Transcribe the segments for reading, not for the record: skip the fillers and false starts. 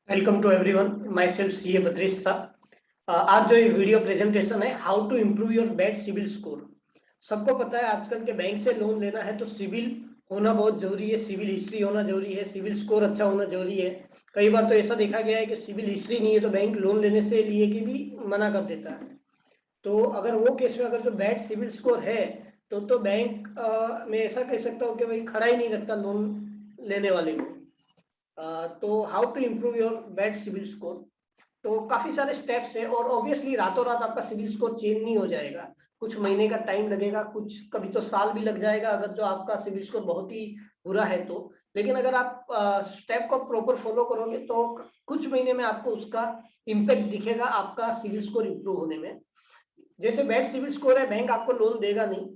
Welcome to everyone, myself C A Badresh साहब। आज जो ये वीडियो प्रेजेंटेशन है, how to improve your bad civil score. सबको पता है आजकल के बैंक से लोन लेना है तो सिविल होना बहुत जरूरी है, सिविल हिस्ट्री होना जरूरी है, सिविल स्कोर अच्छा होना जरूरी है। कई बार तो ऐसा देखा गया है कि सिविल हिस्ट्री नहीं है तो बैंक लोन लेने से लिए कि भी मना कर देता है। तो अगर वो केस में अगर जो बैड सिविल स्कोर है तो बैंक में ऐसा कह सकता हूँ कि भाई खड़ा ही नहीं रखता लोन लेने वाले को। तो how to improve your bad civil score, तो काफी सारे स्टेप्स है और ऑब्वियसली रातों रात आपका सिविल स्कोर चेंज नहीं हो जाएगा। कुछ महीने का टाइम लगेगा, कुछ कभी तो साल भी लग जाएगा अगर जो आपका सिविल स्कोर बहुत ही बुरा है तो। लेकिन अगर आप स्टेप को प्रॉपर फॉलो करोगे तो कुछ महीने में आपको उसका इम्पैक्ट दिखेगा आपका सिविल स्कोर इम्प्रूव होने में। जैसे बैड सिविल स्कोर है, बैंक आपको लोन देगा नहीं,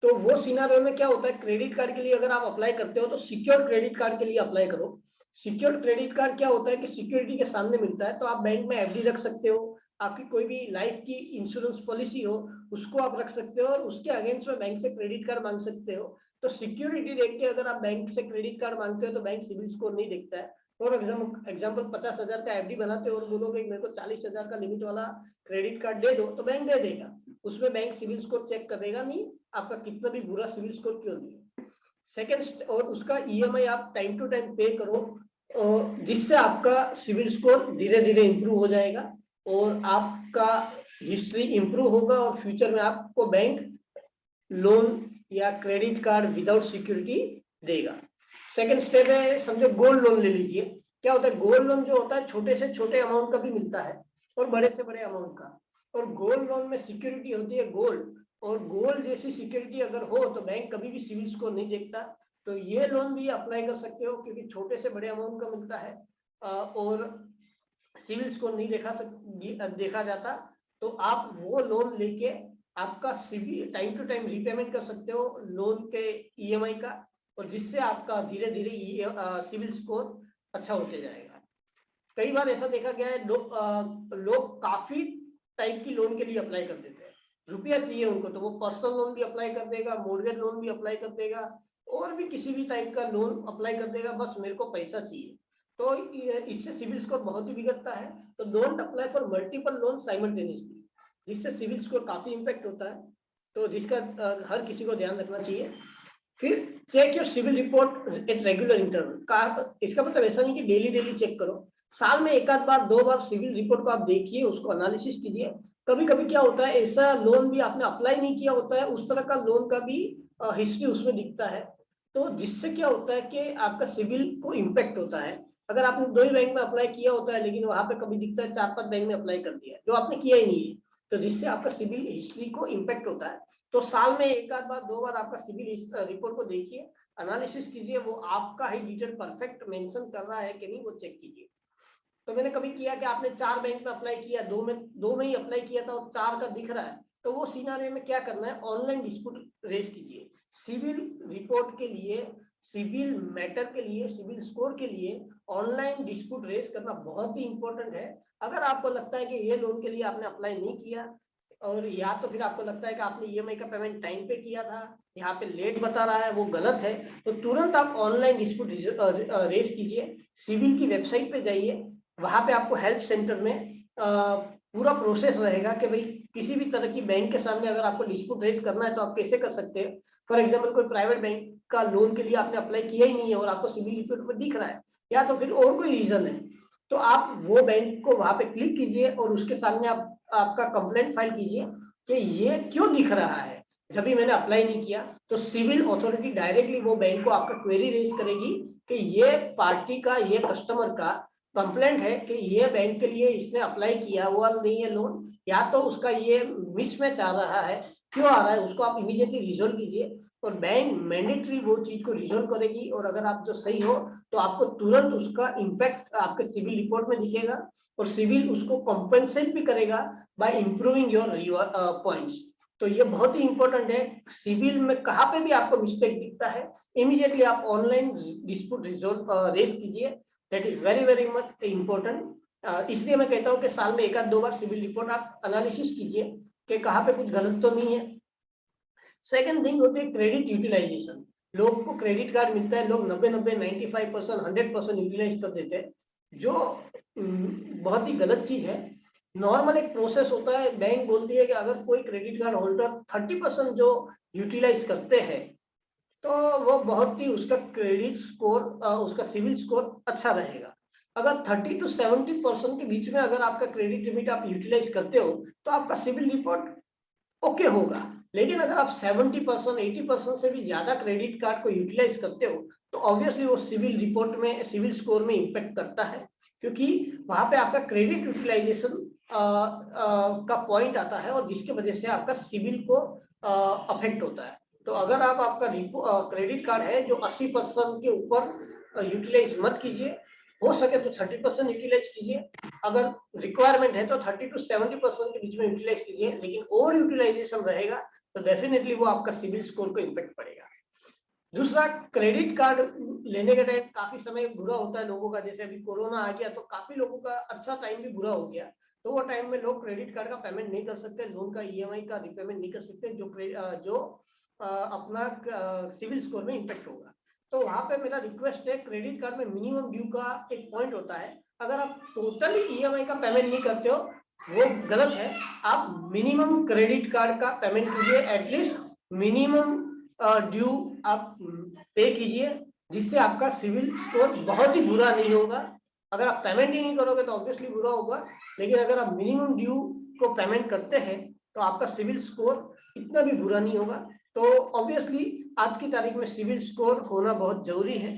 तो वो सिनारियो में क्या होता है, क्रेडिट कार्ड के लिए अगर आप अप्लाई करते हो तो सिक्योर्ड क्रेडिट कार्ड के लिए अप्लाई करो। सिक्योर्ड क्रेडिट कार्ड क्या होता है कि सिक्योरिटी के सामने मिलता है, तो आप बैंक में एफडी रख सकते हो, आपकी कोई भी लाइफ की इंश्योरेंस पॉलिसी हो उसको आप रख सकते हो और उसके अगेंस्ट में बैंक से क्रेडिट कार्ड मांग सकते हो। तो सिक्योरिटी देख के अगर आप बैंक से क्रेडिट कार्ड मांगते हो तो बैंक सिविल स्कोर नहीं देखता है। फॉर एग्जाम्पल 50,000 का एफडी बनाते हो और बोलोगे मेरे को 40,000 का लिमिट वाला क्रेडिट कार्ड दे दो, तो बैंक दे देगा। उसमें बैंक सिविल स्कोर चेक करेगा नहीं आपका कितना भी बुरा सिविल स्कोर क्यों नहीं है। सेकेंड, और उसका ईएमआई आप टाइम टू टाइम पे करो, जिससे आपका सिविल स्कोर धीरे धीरे इंप्रूव हो जाएगा और आपका हिस्ट्री इंप्रूव होगा और फ्यूचर में आपको बैंक लोन या क्रेडिट कार्ड विदाउट सिक्योरिटी देगा। सेकेंड स्टेप है, समझो गोल्ड लोन ले लीजिए। क्या होता है, गोल्ड लोन जो होता है छोटे से छोटे अमाउंट का भी मिलता है और बड़े से बड़े अमाउंट का। और गोल्ड लोन में सिक्योरिटी होती है गोल्ड, और गोल्ड जैसी सिक्योरिटी अगर हो तो बैंक कभी भी सिविल स्कोर नहीं देखता। तो ये लोन भी अप्लाई कर सकते हो क्योंकि छोटे से बड़े अमाउंट का मिलता है और सिविल स्कोर नहीं देखा जाता। तो आप वो लोन लेके आपका CIBIL time to time repayment कर सकते हो लोन के ईएमआई का, और जिससे आपका धीरे धीरे सिविल स्कोर अच्छा होते जाएगा। कई बार ऐसा देखा गया है, लोग काफी टाइप की लोन के लिए अप्लाई कर देते हैं। रुपया चाहिए उनको तो वो पर्सनल लोन भी अप्लाई कर देगा, मोर्गेज लोन भी अप्लाई कर देगा, और भी किसी भी टाइप का लोन अप्लाई कर देगा, बस मेरे को पैसा चाहिए। तो इससे सिविल स्कोर बहुत ही बिगड़ता है। तो don't apply for multiple loan simultaneously, जिससे सिविल स्कोर काफी इंपैक्ट होता है। तो जिसका हर किसी को ध्यान रखना चाहिए। फिर check your CIBIL report at regular interval का, इसका मतलब ऐसा नहीं कि डेली डेली चेक करो। साल में एक आध बार दो बार सिविल रिपोर्ट को आप देखिए, उसको एनालिसिस कीजिए। कभी कभी क्या होता है, ऐसा लोन भी आपने अप्लाई नहीं किया होता है, उस तरह का लोन का भी हिस्ट्री उसमें दिखता है। तो जिससे क्या होता है कि आपका सिविल को इम्पेक्ट होता है। अगर आपने 2 ही बैंक में अप्लाई किया होता है लेकिन वहां पे कभी दिखता है 4-5 बैंक में अप्लाई कर दिया है जो आपने किया ही नहीं है, तो जिससे आपका सिविल हिस्ट्री को इम्पेक्ट होता है। तो साल में एक आध बार दो बार आपका सिविल रिपोर्ट को देखिए, एनालिसिस कीजिए, वो आपका ही डिटेल परफेक्ट मेंशन कर रहा है कि नहीं वो चेक कीजिए। तो मैंने कभी किया कि आपने 4 बैंक में अप्लाई किया, दो में ही अप्लाई किया था और 4 का दिख रहा है, तो वो सिनारियो में क्या करना है, ऑनलाइन डिस्प्यूट रेज कीजिए। सिविल रिपोर्ट के लिए, सिविल मैटर के लिए, सिविल स्कोर के लिए ऑनलाइन डिस्प्यूट रेज करना बहुत ही इंपॉर्टेंट है। अगर आपको लगता है कि ये लोन के लिए आपने अप्लाई नहीं किया, और या तो फिर आपको लगता है कि आपने ईएमआई का पेमेंट टाइम पे किया था, यहाँ पे लेट बता रहा है, वो गलत है, तो तुरंत आप ऑनलाइन डिस्प्यूट रेज कीजिए। सिविल की वेबसाइट पे जाइए, वहां पे आपको हेल्प सेंटर में पूरा प्रोसेस रहेगा कि भाई किसी भी तरह की बैंक के सामने अगर आपको डिस्प्यूट रेज करना है तो आप कैसे कर सकते हैं। फॉर एग्जांपल कोई प्राइवेट बैंक का लोन के लिए आपने अप्लाई किया ही नहीं है और आपको सिविल रिपोर्ट में दिख रहा है, या तो फिर और कोई रीजन है, तो आप वो बैंक को वहां पे क्लिक कीजिए और उसके सामने आप आपका कंप्लेंट फाइल कीजिए कि ये क्यों दिख रहा है जब भी मैंने अप्लाई नहीं किया। तो सिविल अथॉरिटी डायरेक्टली वो बैंक को आपका क्वेरी रेज करेगी कि ये पार्टी का, ये कस्टमर का कंप्लेंट है कि ये बैंक के लिए इसने अप्लाई किया हुआ नहीं है लोन, या तो उसका ये मिसमैच आ रहा है, क्यों आ रहा है उसको आप इमीडिएटली रिजोल्व कीजिए। और बैंक मैंडेटरी वो चीज को रिजोल्व करेगी, और अगर आप जो सही हो तो आपको तुरंत उसका इम्पैक्ट आपके सिविल रिपोर्ट में दिखेगा, और सिविल उसको कॉम्पेंसेट भी करेगा बाय इंप्रूविंग योर पॉइंट्स। तो ये बहुत ही इंपॉर्टेंट है। सिविल में कहाँ पे भी आपको मिस्टेक दिखता है, इमीडिएटली आप ऑनलाइन डिस्प्यूट रिजोल्व रेज कीजिए। That is very very much important. इसलिए मैं कहता हूँ कि साल में एक आध दो बार सिविल रिपोर्ट आप एनालिसिस कीजिए कि कहाँ पे कुछ गलत तो नहीं है। सेकंड थिंग होती है क्रेडिट यूटिलाइजेशन। लोग को क्रेडिट कार्ड मिलता है, लोग 90-90, 95%, 100% यूटिलाइज कर देते हैं। जो बहुत ही गलत चीज है। नॉर्मल एक प्रोसेस होता है, बैंक बोलती है कि अगर कोई क्रेडिट कार्ड होल्डर 30% जो यूटिलाइज करते हैं तो वो बहुत ही उसका क्रेडिट स्कोर, उसका सिविल स्कोर अच्छा रहेगा। अगर 30 to 70% के बीच में अगर आपका क्रेडिट लिमिट आप यूटिलाइज करते हो तो आपका सिविल रिपोर्ट ओके होगा। लेकिन अगर आप 70% 80% से भी ज्यादा क्रेडिट कार्ड को यूटिलाइज करते हो तो ऑब्वियसली वो सिविल रिपोर्ट में, सिविल स्कोर में इम्पेक्ट करता है, क्योंकि वहां पे आपका क्रेडिट यूटिलाइजेशन का पॉइंट आता है और जिसकी वजह से आपका सिविल को अफेक्ट होता है। तो अगर आप आपका क्रेडिट कार्ड है जो 80% के ऊपर यूटिलाइज मत कीजिए, हो सके तो 30% यूटिलाइज कीजिए। अगर रिक्वायरमेंट है तो 30 to 70% के बीच में यूटिलाइज कीजिए, लेकिन ओवर यूटिलाइजेशन रहेगा तो डेफिनेटली वो आपका सिविल स्कोर को इम्पेक्ट पड़ेगा। दूसरा, क्रेडिट कार्ड लेने के टाइम काफी समय बुरा होता है लोगों का, जैसे अभी कोरोना आ गया तो काफी लोगों का अच्छा टाइम भी बुरा हो गया। तो वो टाइम में लोग क्रेडिट कार्ड का पेमेंट नहीं कर सकते, लोन का ईएमआई का रिपेमेंट नहीं कर सकते, जो अपना सिविल स्कोर में इम्पेक्ट होगा। तो वहां पे मेरा रिक्वेस्ट है, क्रेडिट कार्ड में मिनिमम ड्यू का एक पॉइंट होता है। अगर आप टोटली ईएमआई का पेमेंट नहीं करते हो वो गलत है, आप मिनिमम क्रेडिट कार्ड का पेमेंट कीजिए, एटलीस्ट मिनिमम ड्यू आप पे कीजिए, जिससे आपका सिविल स्कोर बहुत ही बुरा नहीं होगा। अगर आप पेमेंट ही नहीं करोगे तो ऑब्वियसली बुरा होगा, लेकिन अगर आप मिनिमम ड्यू को पेमेंट करते हैं तो आपका सिविल स्कोर इतना भी बुरा नहीं होगा। तो ऑब्वियसली आज की तारीख में सिविल स्कोर होना बहुत जरूरी है,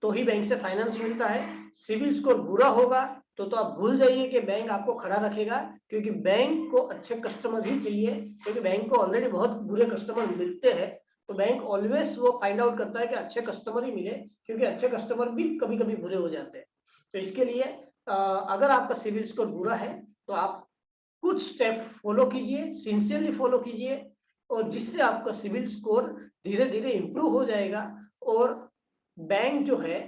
तो ही बैंक से फाइनेंस मिलता है। सिविल स्कोर बुरा होगा तो आप भूल जाइए कि बैंक आपको खड़ा रखेगा, क्योंकि बैंक को अच्छे कस्टमर ही चाहिए, क्योंकि बैंक को ऑलरेडी बहुत बुरे कस्टमर मिलते हैं। तो बैंक ऑलवेज वो फाइंड आउट करता है कि अच्छे कस्टमर ही मिले, क्योंकि अच्छे कस्टमर भी कभी कभी बुरे हो जाते हैं। तो इसके लिए अगर आपका सिविल स्कोर बुरा है तो आप कुछ स्टेप फॉलो कीजिए, सिंसियरली फॉलो कीजिए, और जिससे आपका सिविल स्कोर धीरे धीरे इंप्रूव हो जाएगा। और बैंक जो है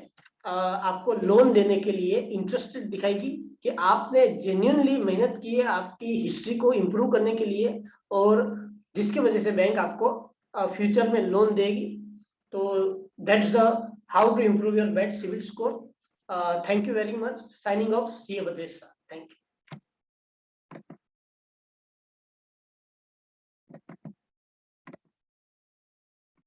आपको लोन देने के लिए इंटरेस्टेड दिखाएगी कि आपने जेन्युइनली मेहनत की है आपकी हिस्ट्री को इम्प्रूव करने के लिए, और जिसकी वजह से बैंक आपको फ्यूचर में लोन देगी। तो that's the how to improve your bad CIBIL score. Thank you very much. Signing off, C A Badresh sir. Thank you.